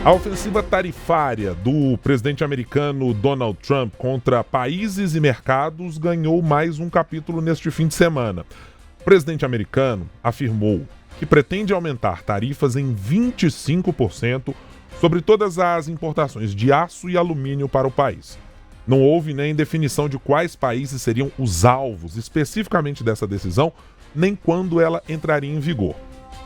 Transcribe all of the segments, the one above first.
A ofensiva tarifária do presidente americano Donald Trump contra países e mercados ganhou mais um capítulo neste fim de semana. O presidente americano afirmou que pretende aumentar tarifas em 25% sobre todas as importações de aço e alumínio para o país. Não houve nem definição de quais países seriam os alvos especificamente dessa decisão, nem quando ela entraria em vigor.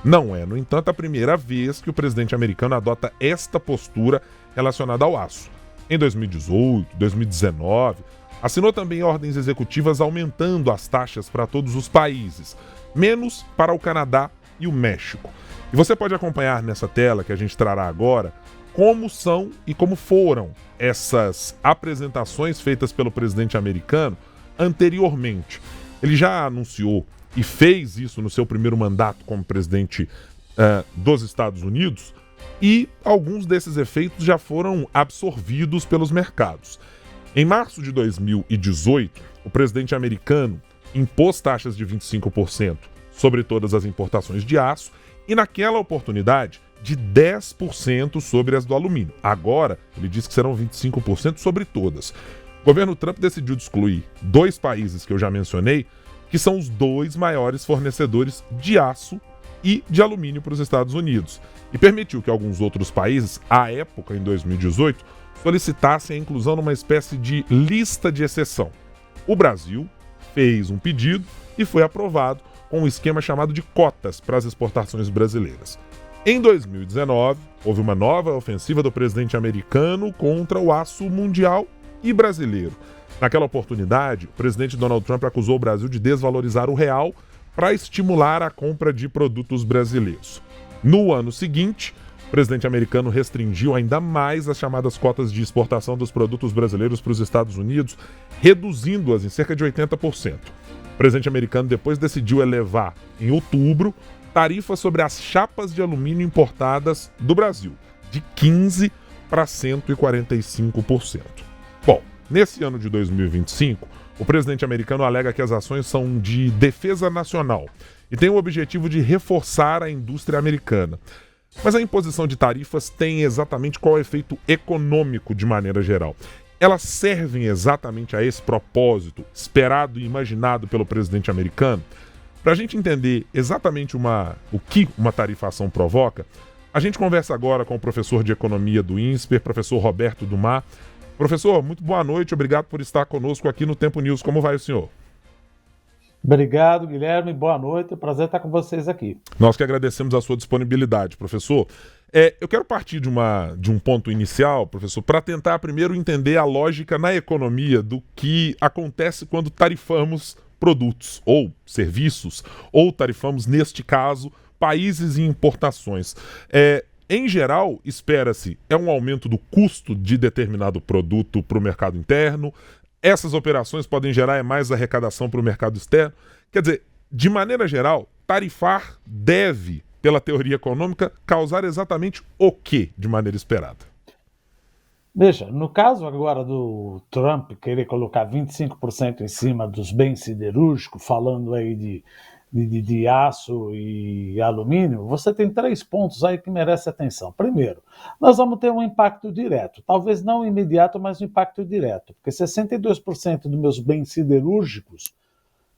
Não é, no entanto, a primeira vez que o presidente americano adota esta postura relacionada ao aço. Em 2018, 2019, assinou também ordens executivas aumentando as taxas para todos os países, menos para o Canadá e o México. E você pode acompanhar nessa tela que a gente trará agora como são e como foram essas apresentações feitas pelo presidente americano anteriormente. Ele já anunciou e fez isso no seu primeiro mandato como presidente dos Estados Unidos, e alguns desses efeitos já foram absorvidos pelos mercados. Em março de 2018, o presidente americano impôs taxas de 25% sobre todas as importações de aço e, naquela oportunidade, de 10% sobre as do alumínio. Agora, ele diz que serão 25% sobre todas. O governo Trump decidiu excluir dois países que eu já mencionei, que são os dois maiores fornecedores de aço e de alumínio para os Estados Unidos, e permitiu que alguns outros países, à época, em 2018, solicitassem a inclusão numa espécie de lista de exceção. O Brasil fez um pedido e foi aprovado com um esquema chamado de cotas para as exportações brasileiras. Em 2019, houve uma nova ofensiva do presidente americano contra o aço mundial e brasileiro. Naquela oportunidade, o presidente Donald Trump acusou o Brasil de desvalorizar o real para estimular a compra de produtos brasileiros. No ano seguinte, o presidente americano restringiu ainda mais as chamadas cotas de exportação dos produtos brasileiros para os Estados Unidos, reduzindo-as em cerca de 80%. O presidente americano depois decidiu elevar, em outubro, tarifas sobre as chapas de alumínio importadas do Brasil, de 15% para 145%. Bom, nesse ano de 2025, o presidente americano alega que as ações são de defesa nacional e tem o objetivo de reforçar a indústria americana. Mas a imposição de tarifas tem exatamente qual é o efeito econômico de maneira geral? Elas servem exatamente a esse propósito esperado e imaginado pelo presidente americano? Para a gente entender exatamente o que uma tarifação provoca, a gente conversa agora com o professor de economia do INSPER, professor Roberto Dumar. Professor, muito boa noite, obrigado por estar conosco aqui no Tempo News. Como vai o senhor? Obrigado, Guilherme. Boa noite. Prazer estar com vocês aqui. Nós que agradecemos a sua disponibilidade, professor. Eu quero partir de um ponto inicial, professor, para tentar primeiro entender a lógica na economia do que acontece quando tarifamos produtos ou serviços, ou tarifamos, neste caso, países e importações. Em geral, espera-se um aumento do custo de determinado produto para o mercado interno. Essas operações podem gerar mais arrecadação para o mercado externo. Quer dizer, de maneira geral, tarifar deve, pela teoria econômica, causar exatamente o que de maneira esperada? Veja, no caso agora do Trump querer colocar 25% em cima dos bens siderúrgicos, falando aí de aço e alumínio, você tem 3 pontos aí que merecem atenção. Primeiro, nós vamos ter um impacto direto, talvez não imediato, mas um impacto direto, porque 62% dos meus bens siderúrgicos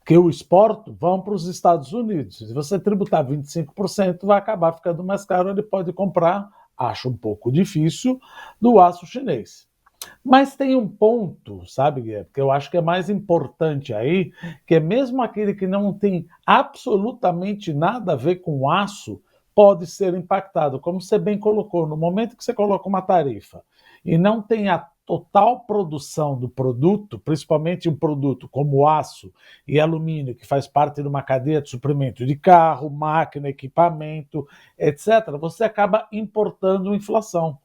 que eu exporto vão para os Estados Unidos. Se você tributar 25%, vai acabar ficando mais caro, ele pode comprar, acho um pouco difícil, do aço chinês. Mas tem um ponto, sabe, Guilherme, que eu acho que é mais importante aí, que é mesmo aquele que não tem absolutamente nada a ver com aço, pode ser impactado. Como você bem colocou, no momento que você coloca uma tarifa e não tem a total produção do produto, principalmente um produto como aço e alumínio, que faz parte de uma cadeia de suprimento de carro, máquina, equipamento, etc., você acaba importando inflação.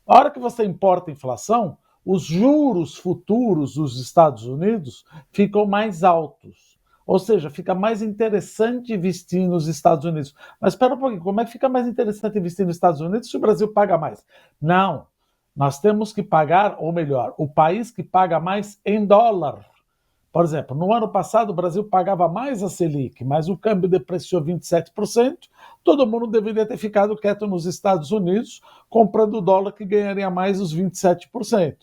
A hora que você importa inflação, os juros futuros dos Estados Unidos ficam mais altos. Ou seja, fica mais interessante investir nos Estados Unidos. Mas espera um pouquinho, como é que fica mais interessante investir nos Estados Unidos se o Brasil paga mais? Não, nós temos que pagar, ou melhor, o país que paga mais em dólar. Por exemplo, no ano passado o Brasil pagava mais a Selic, mas o câmbio depreciou 27%, todo mundo deveria ter ficado quieto nos Estados Unidos, comprando o dólar que ganharia mais os 27%.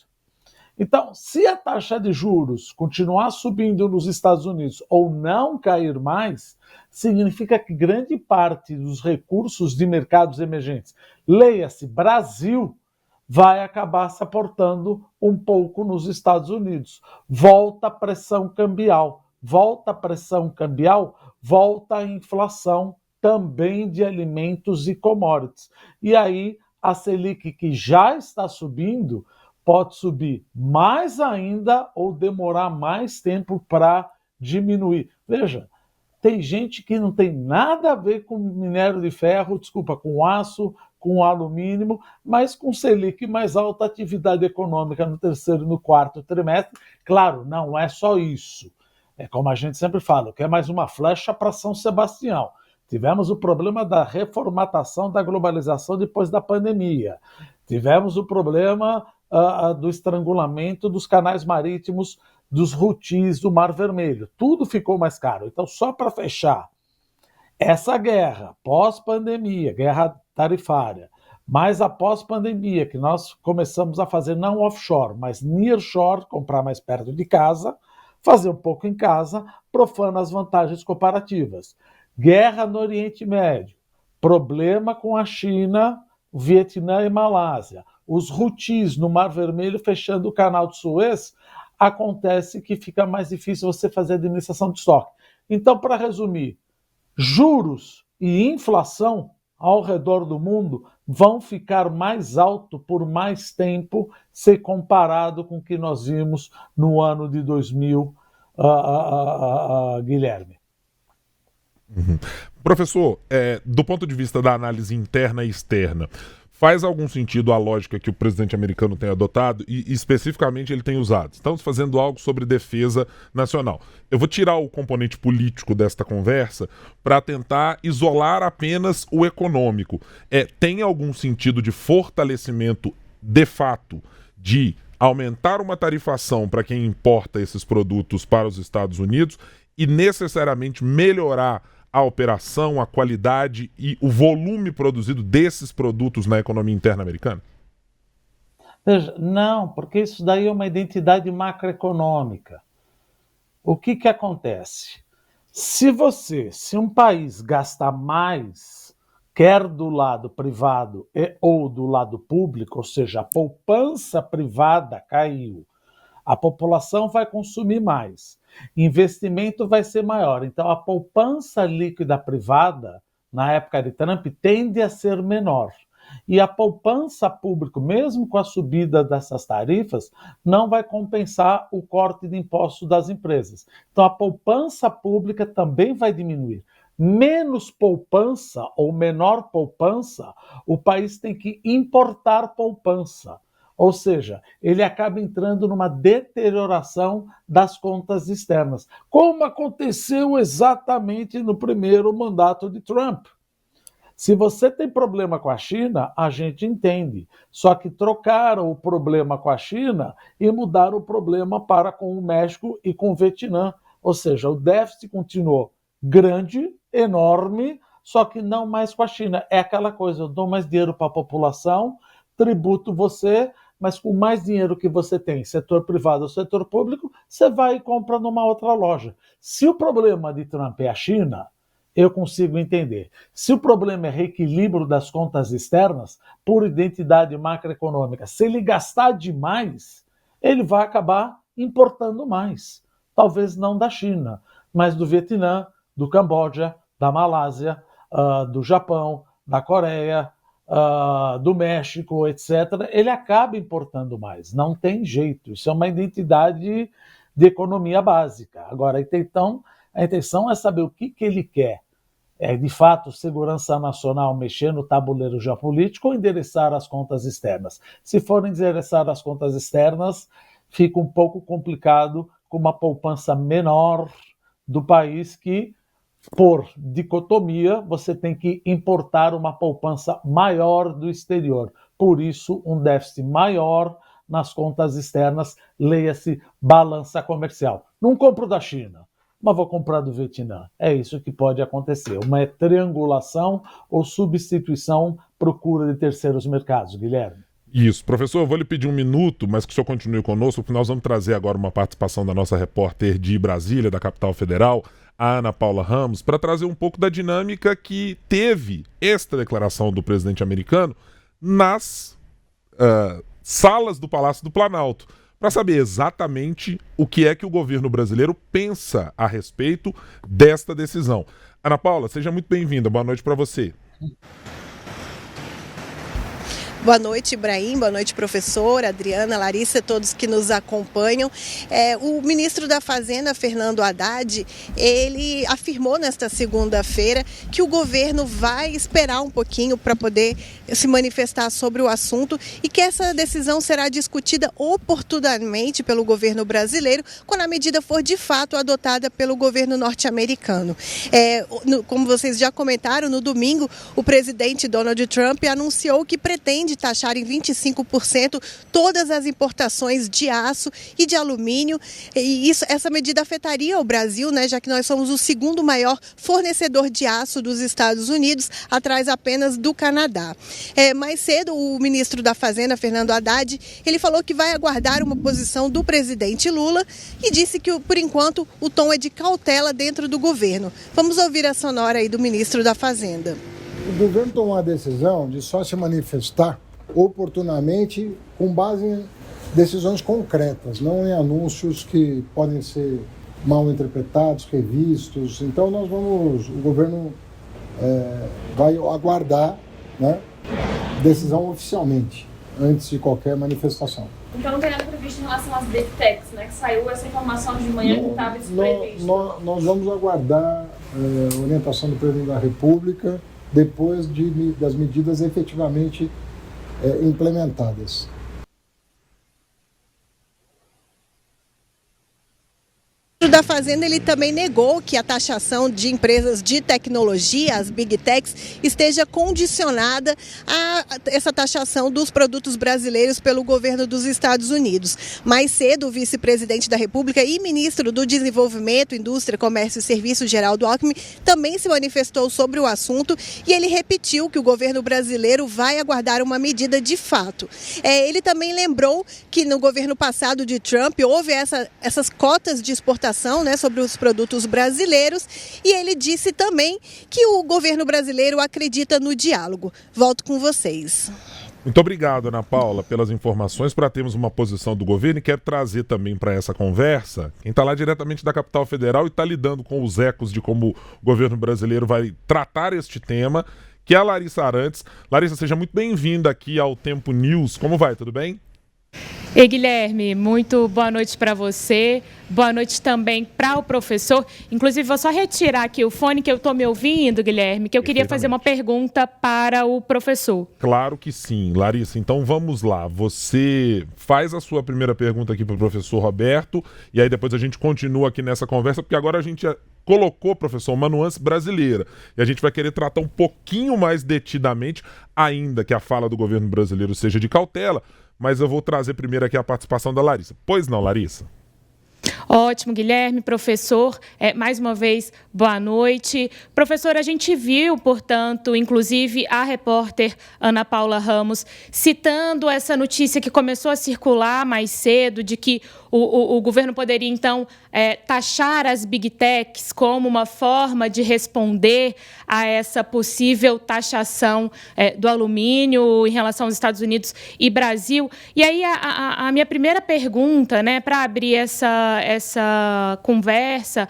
Então, se a taxa de juros continuar subindo nos Estados Unidos ou não cair mais, significa que grande parte dos recursos de mercados emergentes, leia-se Brasil, vai acabar se aportando um pouco nos Estados Unidos. Volta a pressão cambial. Volta a pressão cambial, volta a inflação também de alimentos e commodities. E aí, a Selic, que já está subindo, pode subir mais ainda ou demorar mais tempo para diminuir. Veja, tem gente que não tem nada a ver com minério de ferro, desculpa, com aço, com alumínio, mas com Selic mais alta atividade econômica no terceiro e no quarto trimestre. Claro, não é só isso. É como a gente sempre fala, que é mais uma flecha para São Sebastião. Tivemos o problema da reformatação da globalização depois da pandemia. Tivemos o problema do estrangulamento dos canais marítimos dos Houthis do Mar Vermelho. Tudo ficou mais caro. Então, só para fechar, essa guerra pós-pandemia, guerra tarifária, mas após pandemia, que nós começamos a fazer não offshore, mas nearshore, comprar mais perto de casa, fazer um pouco em casa, profana as vantagens comparativas. Guerra no Oriente Médio, problema com a China, Vietnã e Malásia, os Houthis no Mar Vermelho fechando o canal de Suez, acontece que fica mais difícil você fazer administração de estoque. Então, para resumir, juros e inflação ao redor do mundo vão ficar mais alto por mais tempo, se comparado com o que nós vimos no ano de 2000, Guilherme. Uhum. Professor, do ponto de vista da análise interna e externa, faz algum sentido a lógica que o presidente americano tem adotado e especificamente ele tem usado? Estamos fazendo algo sobre defesa nacional. Eu vou tirar o componente político desta conversa para tentar isolar apenas o econômico. Tem algum sentido de fortalecimento de fato de aumentar uma tarifação para quem importa esses produtos para os Estados Unidos e necessariamente melhorar a operação, a qualidade e o volume produzido desses produtos na economia interna americana? Veja, não, porque isso daí é uma identidade macroeconômica. O que acontece? Se um país gasta mais, quer do lado privado ou do lado público, ou seja, a poupança privada caiu, a população vai consumir mais, investimento vai ser maior. Então, a poupança líquida privada, na época de Trump, tende a ser menor. E a poupança pública, mesmo com a subida dessas tarifas, não vai compensar o corte de impostos das empresas. Então, a poupança pública também vai diminuir. Menos poupança ou menor poupança, o país tem que importar poupança. Ou seja, ele acaba entrando numa deterioração das contas externas, como aconteceu exatamente no primeiro mandato de Trump. Se você tem problema com a China, a gente entende. Só que trocaram o problema com a China e mudaram o problema para com o México e com o Vietnã. Ou seja, o déficit continuou grande, enorme, só que não mais com a China. É aquela coisa, eu dou mais dinheiro para a população, tributo você, mas com mais dinheiro que você tem, setor privado ou setor público, você vai e compra numa outra loja. Se o problema de Trump é a China, eu consigo entender. Se o problema é reequilíbrio das contas externas, por identidade macroeconômica, se ele gastar demais, ele vai acabar importando mais. Talvez não da China, mas do Vietnã, do Camboja, da Malásia, do Japão, da Coreia, do México, etc., ele acaba importando mais. Não tem jeito. Isso é uma identidade de economia básica. Agora, então, a intenção é saber o que ele quer. De fato, segurança nacional, mexer no tabuleiro geopolítico ou endereçar as contas externas? Se for endereçar as contas externas, fica um pouco complicado com uma poupança menor do país que, por dicotomia, você tem que importar uma poupança maior do exterior. Por isso, um déficit maior nas contas externas, leia-se balança comercial. Não compro da China, mas vou comprar do Vietnã. É isso que pode acontecer. Uma triangulação ou substituição, procura de terceiros mercados, Guilherme. Isso. Professor, eu vou lhe pedir um minuto, mas que o senhor continue conosco, porque nós vamos trazer agora uma participação da nossa repórter de Brasília, da capital federal, a Ana Paula Ramos, para trazer um pouco da dinâmica que teve esta declaração do presidente americano nas salas do Palácio do Planalto, para saber exatamente o que é que o governo brasileiro pensa a respeito desta decisão. Ana Paula, seja muito bem-vinda. Boa noite para você. Boa noite, Ibrahim. Boa noite, professor, Adriana, Larissa, todos que nos acompanham. O ministro da Fazenda, Fernando Haddad, ele afirmou nesta segunda-feira que o governo vai esperar um pouquinho para poder se manifestar sobre o assunto e que essa decisão será discutida oportunamente pelo governo brasileiro quando a medida for de fato adotada pelo governo norte-americano. Como vocês já comentaram, no domingo, o presidente Donald Trump anunciou que pretende taxar em 25% todas as importações de aço e de alumínio. E essa medida afetaria o Brasil, né, já que nós somos o segundo maior fornecedor de aço dos Estados Unidos, atrás apenas do Canadá. Mais cedo, o ministro da Fazenda, Fernando Haddad, ele falou que vai aguardar uma posição do presidente Lula e disse que, por enquanto, o tom é de cautela dentro do governo. Vamos ouvir a sonora aí do ministro da Fazenda. O governo tomou a decisão de só se manifestar oportunamente com base em decisões concretas, não em anúncios que podem ser mal interpretados, revistos. Então o governo vai aguardar, né, decisão oficialmente, antes de qualquer manifestação. Então não tem nada previsto em relação às big techs, né? Que saiu essa informação de manhã que estava previsto. Nós vamos aguardar a orientação do presidente da República depois das medidas efetivamente implementadas. O ministro da Fazenda, ele também negou que a taxação de empresas de tecnologia, as Big Techs, esteja condicionada a essa taxação dos produtos brasileiros pelo governo dos Estados Unidos. Mais cedo, o vice-presidente da República e ministro do Desenvolvimento, Indústria, Comércio e Serviços, Geraldo Alckmin, também se manifestou sobre o assunto e ele repetiu que o governo brasileiro vai aguardar uma medida de fato. Ele também lembrou que no governo passado de Trump houve essas cotas de exportação, né, sobre os produtos brasileiros, e ele disse também que o governo brasileiro acredita no diálogo. Volto com vocês. Muito obrigado, Ana Paula, pelas informações, para termos uma posição do governo, e quero trazer também para essa conversa quem está lá diretamente da capital federal e está lidando com os ecos de como o governo brasileiro vai tratar este tema, que é a Larissa Arantes. Larissa, seja muito bem-vinda aqui ao Tempo News. Como vai? Tudo bem? Ei, Guilherme, muito boa noite para você, boa noite também para o professor. Inclusive, vou só retirar aqui o fone que eu estou me ouvindo, Guilherme, que eu queria fazer uma pergunta para o professor. Claro que sim, Larissa. Então vamos lá. Você faz a sua primeira pergunta aqui para o professor Roberto e aí depois a gente continua aqui nessa conversa, porque agora a gente colocou, professor, uma nuance brasileira. E a gente vai querer tratar um pouquinho mais detidamente, ainda que a fala do governo brasileiro seja de cautela, mas eu vou trazer primeiro aqui a participação da Larissa. Pois não, Larissa? Ótimo, Guilherme, professor, mais uma vez, boa noite. Professor, a gente viu, portanto, inclusive a repórter Ana Paula Ramos citando essa notícia que começou a circular mais cedo, de que o governo poderia, então, taxar as Big Techs como uma forma de responder a essa possível taxação do alumínio em relação aos Estados Unidos e Brasil. E aí, a minha primeira pergunta, né, para abrir essa conversa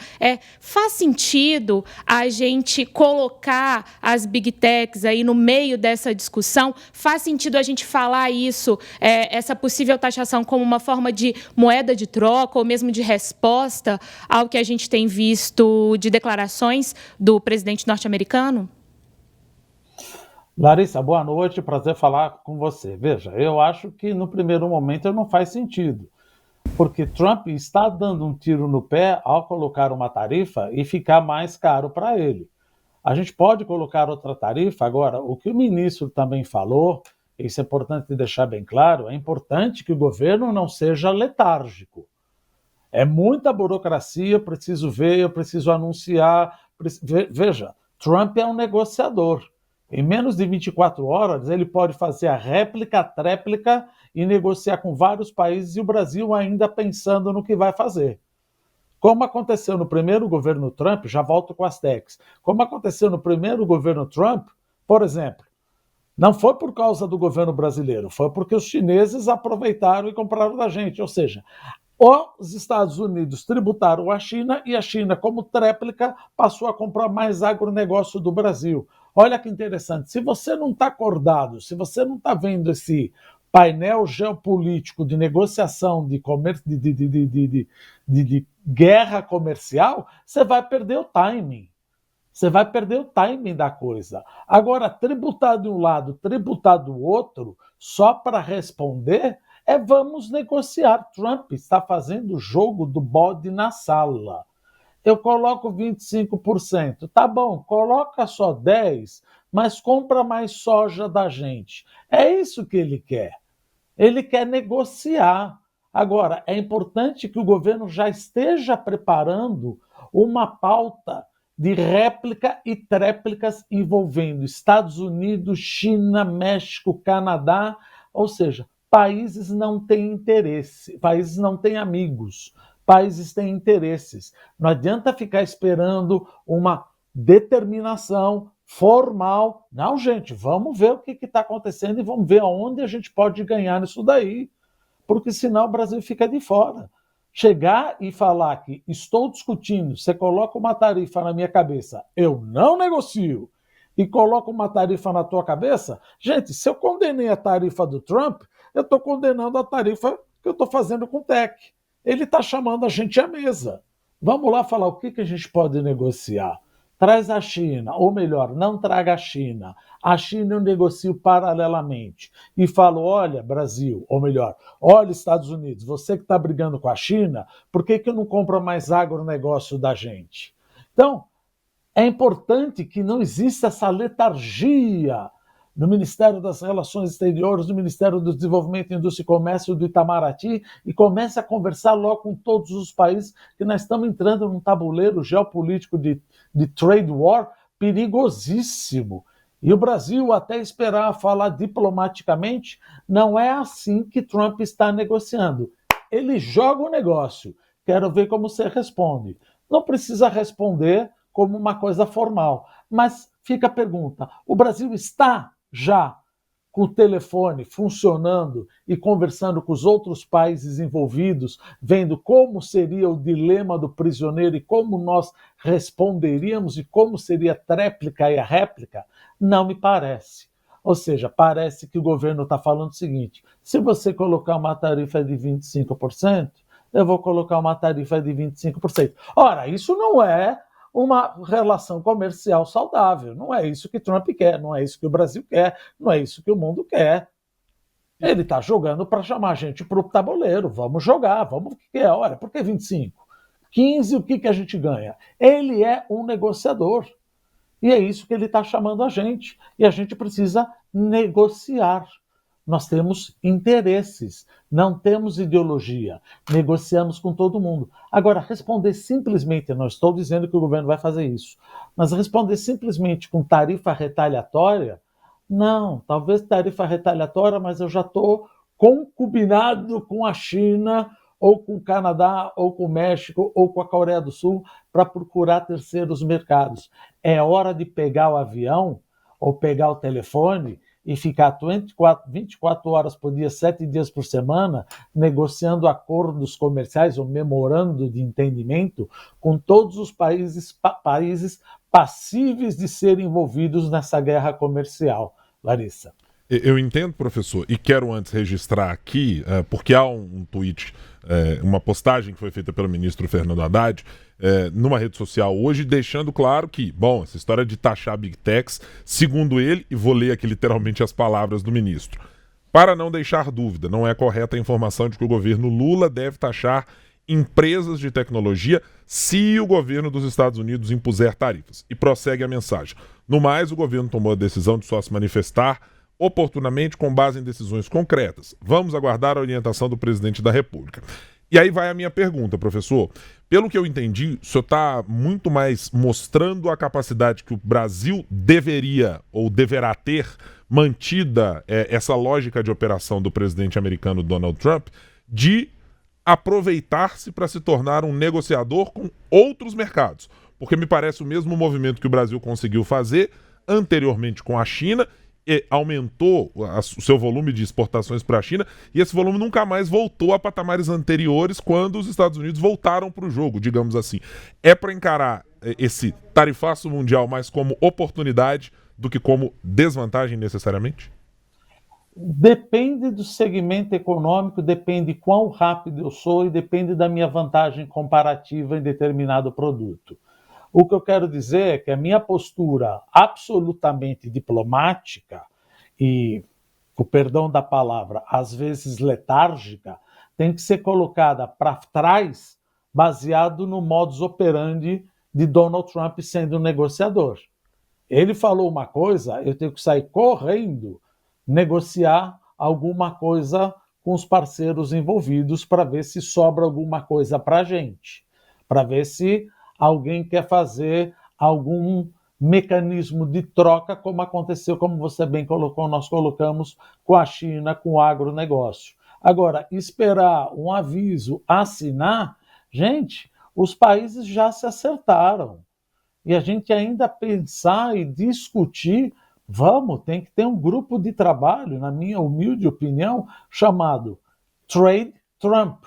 faz sentido a gente colocar as Big Techs aí no meio dessa discussão? Faz sentido a gente falar isso, essa possível taxação, como uma forma de moeda de troca ou mesmo de resposta ao que a gente tem visto de declarações do presidente norte-americano? Larissa, boa noite, prazer falar com você. Veja, eu acho que no primeiro momento não faz sentido, porque Trump está dando um tiro no pé ao colocar uma tarifa e ficar mais caro para ele. A gente pode colocar outra tarifa. Agora, o que o ministro também falou, isso é importante deixar bem claro, é importante que o governo não seja letárgico. É muita burocracia, eu preciso ver, eu preciso anunciar. Veja, Trump é um negociador. Em menos de 24 horas, ele pode fazer a réplica, a tréplica e negociar com vários países e o Brasil ainda pensando no que vai fazer. Como aconteceu no primeiro governo Trump, já volto com as techs, como aconteceu no primeiro governo Trump, por exemplo, não foi por causa do governo brasileiro, foi porque os chineses aproveitaram e compraram da gente, ou seja, os Estados Unidos tributaram a China e a China, como tréplica, passou a comprar mais agronegócio do Brasil. Olha que interessante, se você não está acordado, se você não está vendo esse painel geopolítico de negociação, de guerra comercial, você vai perder o timing. Você vai perder o timing da coisa. Agora, tributar de um lado, tributar do outro, só para responder, vamos negociar. Trump está fazendo o jogo do bode na sala. Eu coloco 25%. Tá bom, coloca só 10%, mas compra mais soja da gente. É isso que ele quer. Ele quer negociar. Agora, é importante que o governo já esteja preparando uma pauta de réplica e tréplicas envolvendo Estados Unidos, China, México, Canadá, ou seja, países não têm interesse, países não têm amigos, países têm interesses. Não adianta ficar esperando uma determinação formal. Não, gente, vamos ver o que está acontecendo e vamos ver aonde a gente pode ganhar nisso daí, porque senão o Brasil fica de fora. Chegar e falar que estou discutindo, você coloca uma tarifa na minha cabeça, eu não negocio, e coloca uma tarifa na tua cabeça, gente, se eu condenei a tarifa do Trump, eu estou condenando a tarifa que eu estou fazendo com o TEC. Ele está chamando a gente à mesa. Vamos lá falar o que a gente pode negociar. Traz a China, ou melhor, não traga a China. A China eu negocio paralelamente. E falo, olha, Brasil, ou melhor, olha, Estados Unidos, você que está brigando com a China, por que não compra mais agronegócio da gente? Então, é importante que não exista essa letargia no Ministério das Relações Exteriores, no Ministério do Desenvolvimento, Indústria e Comércio do Itamaraty, e comece a conversar logo com todos os países, que nós estamos entrando num tabuleiro geopolítico de trade war perigosíssimo. E o Brasil, até esperar falar diplomaticamente, não é assim que Trump está negociando. Ele joga o negócio. Quero ver como você responde. Não precisa responder como uma coisa formal, mas fica a pergunta, o Brasil está já com o telefone funcionando e conversando com os outros países envolvidos, vendo como seria o dilema do prisioneiro e como nós responderíamos e como seria a tréplica e a réplica? Não me parece. Ou seja, parece que o governo está falando o seguinte, se você colocar uma tarifa de 25%, eu vou colocar uma tarifa de 25%. Ora, isso não é uma relação comercial saudável. Não é isso que Trump quer, não é isso que o Brasil quer, não é isso que o mundo quer. Ele está jogando para chamar a gente para o tabuleiro. Vamos jogar, vamos o que é. Olha, por que 25? 15, o que a gente ganha? Ele é um negociador. E é isso que ele está chamando a gente. E a gente precisa negociar. Nós temos interesses, não temos ideologia, negociamos com todo mundo. Agora, responder simplesmente, não estou dizendo que o governo vai fazer isso, mas responder simplesmente com tarifa retaliatória, não, talvez tarifa retaliatória, mas eu já estou concubinado com a China, ou com o Canadá, ou com o México, ou com a Coreia do Sul, para procurar terceiros mercados. É hora de pegar o avião, ou pegar o telefone, e ficar 24 horas por dia, 7 dias por semana, negociando acordos comerciais ou memorando de entendimento com todos os países passíveis de serem envolvidos nessa guerra comercial. Larissa. Eu entendo, professor, e quero antes registrar aqui, porque há um tweet, uma postagem que foi feita pelo ministro Fernando Haddad, numa rede social hoje, deixando claro que, bom, essa história de taxar Big Techs, segundo ele, e vou ler aqui literalmente as palavras do ministro, para não deixar dúvida, não é correta a informação de que o governo Lula deve taxar empresas de tecnologia se o governo dos Estados Unidos impuser tarifas. E prossegue a mensagem. No mais, o governo tomou a decisão de só se manifestar oportunamente com base em decisões concretas. Vamos aguardar a orientação do presidente da República. E aí vai a minha pergunta, professor. Pelo que eu entendi, o senhor está muito mais mostrando a capacidade que o Brasil deveria ou deverá ter mantida essa lógica de operação do presidente americano Donald Trump de aproveitar-se para se tornar um negociador com outros mercados. Porque me parece o mesmo movimento que o Brasil conseguiu fazer anteriormente com a China, e aumentou o seu volume de exportações para a China, e esse volume nunca mais voltou a patamares anteriores quando os Estados Unidos voltaram para o jogo, digamos assim. É para encarar esse tarifaço mundial mais como oportunidade do que como desvantagem necessariamente? Depende do segmento econômico, depende quão rápido eu sou e depende da minha vantagem comparativa em determinado produto. O que eu quero dizer é que a minha postura absolutamente diplomática e, com perdão da palavra, às vezes letárgica, tem que ser colocada para trás baseado no modus operandi de Donald Trump sendo um negociador. Ele falou uma coisa, eu tenho que sair correndo, negociar alguma coisa com os parceiros envolvidos para ver se sobra alguma coisa para a gente, para ver se alguém quer fazer algum mecanismo de troca, como aconteceu, como você bem colocou, nós colocamos com a China, com o agronegócio. Agora, esperar um aviso, assinar, gente, os países já se acertaram. E a gente ainda pensar e discutir, tem que ter um grupo de trabalho, na minha humilde opinião, chamado Trade Trump.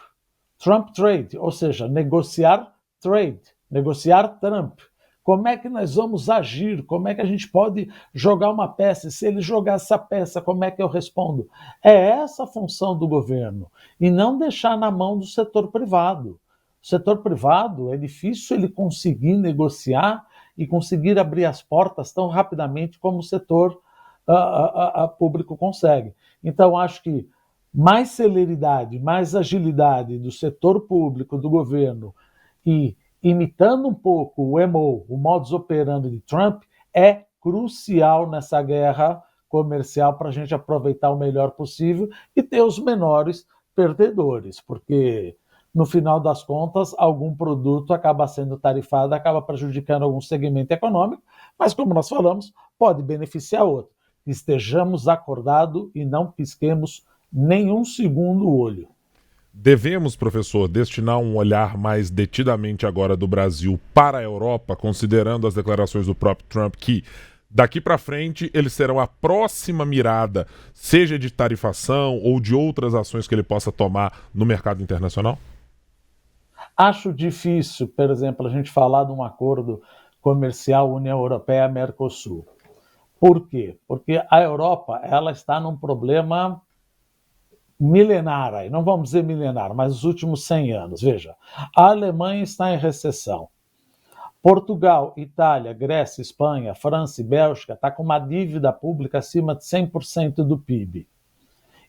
Trump Trade, ou seja, negociar trade. Negociar Trump. Como é que nós vamos agir? Como é que a gente pode jogar uma peça? Se ele jogar essa peça, como é que eu respondo? É essa a função do governo. E não deixar na mão do setor privado. O setor privado, é difícil ele conseguir negociar e conseguir abrir as portas tão rapidamente como o setor público consegue. Então, acho que mais celeridade, mais agilidade do setor público, do governo, e imitando um pouco o MO, o modus operandi de Trump, é crucial nessa guerra comercial para a gente aproveitar o melhor possível e ter os menores perdedores, porque no final das contas, algum produto acaba sendo tarifado, acaba prejudicando algum segmento econômico, mas como nós falamos, pode beneficiar outro. Estejamos acordados e não pisquemos nenhum segundo o olho. Devemos, professor, destinar um olhar mais detidamente agora do Brasil para a Europa, considerando as declarações do próprio Trump que daqui para frente eles serão a próxima mirada, seja de tarifação ou de outras ações que ele possa tomar no mercado internacional? Acho difícil, por exemplo, a gente falar de um acordo comercial União Europeia-Mercosul. Por quê? Porque a Europa ela está num problema milenar, aí, não vamos dizer milenar, mas os últimos 100 anos. Veja, a Alemanha está em recessão. Portugal, Itália, Grécia, Espanha, França e Bélgica estão com uma dívida pública acima de 100% do PIB.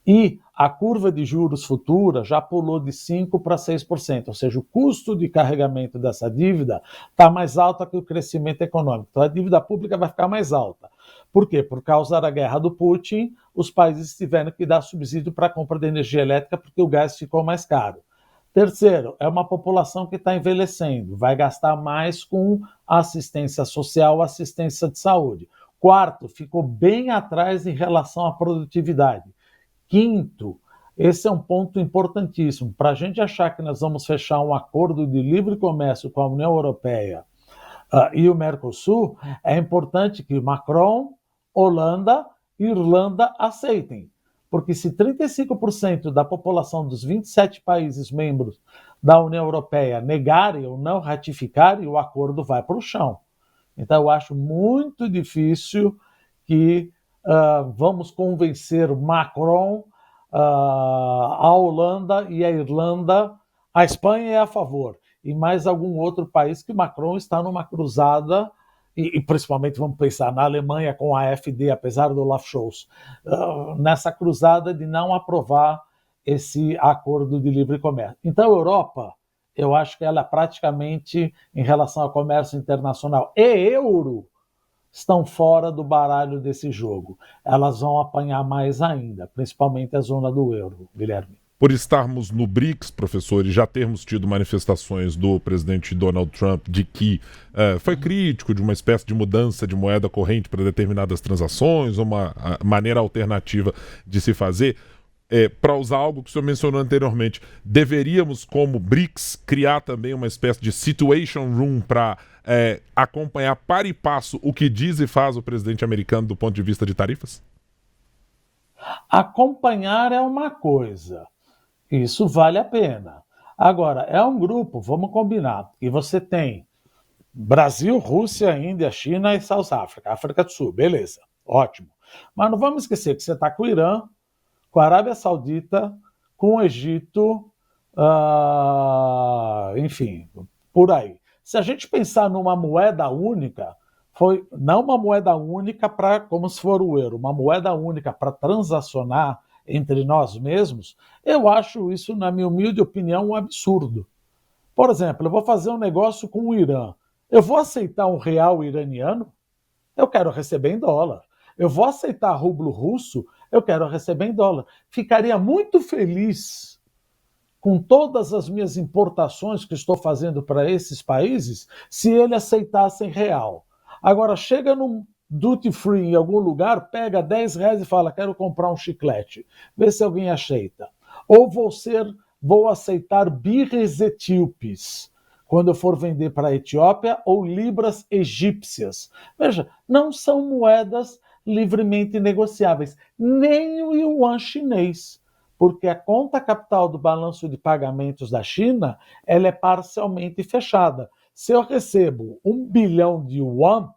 E a curva de juros futura já pulou de 5% para 6%, ou seja, o custo de carregamento dessa dívida está mais alta que o crescimento econômico. Então a dívida pública vai ficar mais alta. Por quê? Por causa da guerra do Putin, os países tiveram que dar subsídio para a compra de energia elétrica porque o gás ficou mais caro. Terceiro, é uma população que está envelhecendo, vai gastar mais com assistência social, assistência de saúde. Quarto, ficou bem atrás em relação à produtividade. Quinto, esse é um ponto importantíssimo. Para a gente achar que nós vamos fechar um acordo de livre comércio com a União Europeia e o Mercosul, é importante que Macron, Holanda e Irlanda aceitem. Porque se 35% da população dos 27 países membros da União Europeia negarem ou não ratificarem, o acordo vai para o chão. Então eu acho muito difícil que vamos convencer Macron, a Holanda e a Irlanda, a Espanha é a favor, e mais algum outro país que Macron está numa cruzada, e principalmente vamos pensar na Alemanha com a AfD, apesar do Olaf Scholz, nessa cruzada de não aprovar esse acordo de livre comércio. Então a Europa, eu acho que ela praticamente, em relação ao comércio internacional e euro, estão fora do baralho desse jogo. Elas vão apanhar mais ainda, principalmente a zona do euro, Guilherme. por estarmos no BRICS, professor, e já termos tido manifestações do presidente Donald Trump de que foi crítico de uma espécie de mudança de moeda corrente para determinadas transações, uma maneira alternativa de se fazer, para usar algo que o senhor mencionou anteriormente, deveríamos, como BRICS, criar também uma espécie de situation room para acompanhar para e passo o que diz e faz o presidente americano do ponto de vista de tarifas? Acompanhar é uma coisa. Isso vale a pena. Agora, é um grupo, vamos combinar, e você tem Brasil, Rússia, Índia, China e South Africa, África do Sul, beleza, ótimo. Mas não vamos esquecer que você está com o Irã, com a Arábia Saudita, com o Egito, enfim, por aí. Se a gente pensar numa moeda única, não uma moeda única para, como se for o euro, uma moeda única para transacionar entre nós mesmos, eu acho isso, na minha humilde opinião, um absurdo. Por exemplo, eu vou fazer um negócio com o Irã. Eu vou aceitar um real iraniano? Eu quero receber em dólar. Eu vou aceitar rublo russo? Eu quero receber em dólar. Ficaria muito feliz com todas as minhas importações que estou fazendo para esses países se ele aceitassem real. Agora, chega num duty free em algum lugar, pega R$10 e fala, quero comprar um chiclete. Vê se alguém aceita. Ou vou aceitar birres etíopes quando eu for vender para a Etiópia, ou libras egípcias. Veja, não são moedas livremente negociáveis, nem o yuan chinês, porque a conta capital do balanço de pagamentos da China, ela é parcialmente fechada. Se eu recebo 1 bilhão de yuan,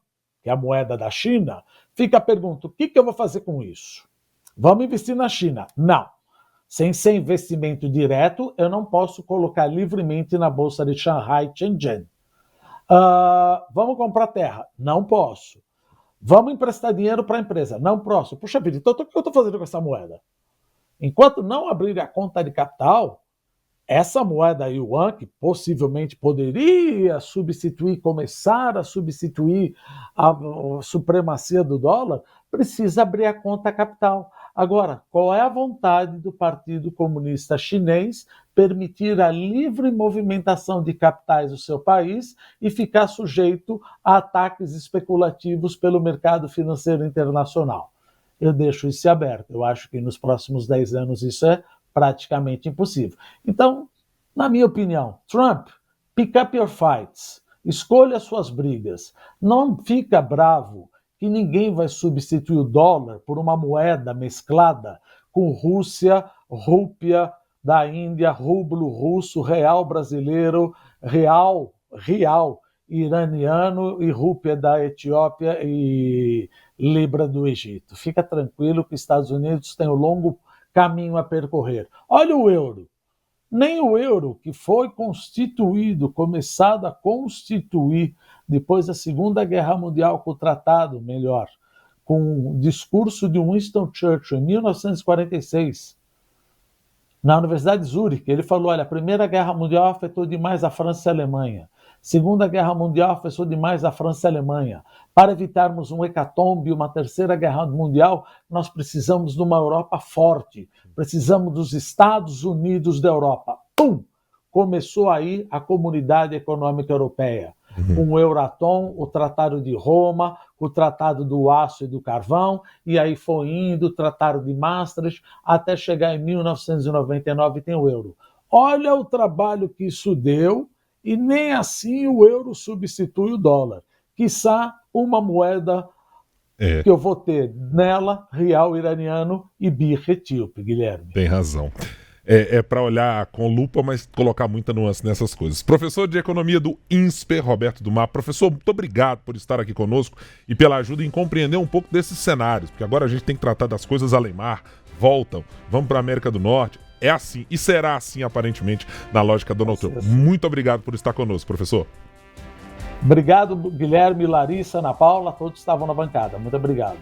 que é a moeda da China, fica a pergunta, o que eu vou fazer com isso? Vamos investir na China? Não. Sem ser investimento direto, eu não posso colocar livremente na bolsa de Shanghai, Shenzhen. Vamos comprar terra? Não posso. Vamos emprestar dinheiro para a empresa? Não posso. Puxa vida, então o que eu estou fazendo com essa moeda? Enquanto não abrir a conta de capital, essa moeda yuan, que possivelmente poderia começar a substituir a supremacia do dólar, precisa abrir a conta capital. Agora, qual é a vontade do Partido Comunista Chinês permitir a livre movimentação de capitais do seu país e ficar sujeito a ataques especulativos pelo mercado financeiro internacional? Eu deixo isso aberto. Eu acho que nos próximos 10 anos isso é praticamente impossível. Então, na minha opinião, Trump, pick up your fights, escolha suas brigas, não fica bravo que ninguém vai substituir o dólar por uma moeda mesclada com Rússia, rúpia da Índia, rublo russo, real brasileiro, real iraniano e rúpia da Etiópia e libra do Egito. Fica tranquilo que os Estados Unidos têm um longo caminho a percorrer. Olha o euro. Nem o euro, que foi começado a constituir depois da Segunda Guerra Mundial com o discurso de Winston Churchill em 1946, na Universidade de Zurique, ele falou, olha, a Primeira Guerra Mundial afetou demais a França e a Alemanha. Segunda Guerra Mundial afetou demais a França e a Alemanha. Para evitarmos um hecatombe, uma Terceira Guerra Mundial, nós precisamos de uma Europa forte. Precisamos dos Estados Unidos da Europa. Pum! Começou aí a Comunidade Econômica Europeia. Com o Euratom, o Tratado de Roma, o Tratado do Aço e do Carvão, e aí foi indo o Tratado de Maastricht, até chegar em 1999 e tem o euro. Olha o trabalho que isso deu, e nem assim o euro substitui o dólar. Quiçá uma moeda que eu vou ter nela, real iraniano e birra etíope, Guilherme. Tem razão. É para olhar com lupa, mas colocar muita nuance nessas coisas. Professor de Economia do INSPER, Roberto Dumar. Professor, muito obrigado por estar aqui conosco e pela ajuda em compreender um pouco desses cenários, porque agora a gente tem que tratar das coisas além mar, vamos para a América do Norte. É assim, e será assim, aparentemente, na lógica Donald Trump. Muito obrigado por estar conosco, professor. Obrigado, Guilherme, Larissa, Ana Paula, todos estavam na bancada. Muito obrigado.